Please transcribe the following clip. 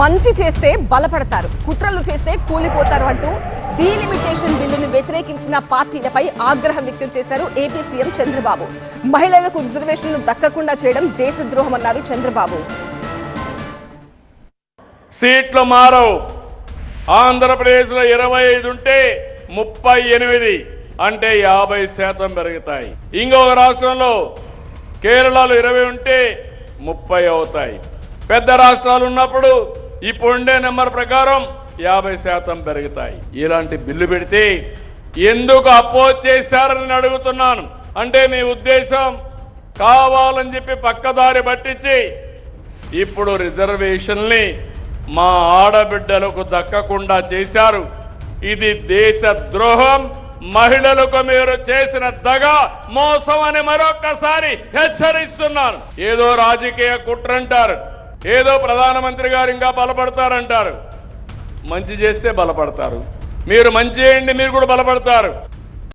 మంచి చేస్తే బలపడతారు, కుట్రలు చేస్తే కూలిపోతారు అంటూ డీలిమిటేషన్ బిల్లును వ్యతిరేకించిన పార్టీలపై ఆగ్రహం వ్యక్తం చేశారు ఏపీ సీఎం చంద్రబాబు. మహిళలకు రిజర్వేషన్లు దక్కకుండా చేయడం దేశద్రోహమన్నారు చంద్రబాబు. సీట్లు మారవు. ఆంధ్రప్రదేశ్లో 25 ఉంటే 38 అంటే 50% పెరుగుతాయి. ఇంకొక రాష్ట్రంలో కేరళలో 20 ఉంటే 30 అవుతాయి. పెద్ద రాష్ట్రాలు ఉన్నప్పుడు ఇప్పుడు ఉండే నెంబర్ ప్రకారం 50% పెరుగుతాయి. ఇలాంటి బిల్లు పెడితే ఎందుకు అపోజ్ చేశారని అడుగుతున్నాను. అంటే మీ ఉద్దేశం కావాలని చెప్పి పక్కదారి పట్టించి ఇప్పుడు రిజర్వేషన్ని మా ఆడబిడ్డలకు దక్కకుండా చేశారు. ఇది దేశ ద్రోహం, మహిళలకు మీరు చేసిన దగా మోసం అని మరొక్కసారి హెచ్చరిస్తున్నాను. ఏదో రాజకీయ కుట్రంటారు, ఏదో ప్రధానమంత్రి గారు ఇంకా బలపడతారంటారు. మంచి చేస్తే బలపడతారు, మీరు మంచి చేయండి మీరు కూడా బలపడతారు.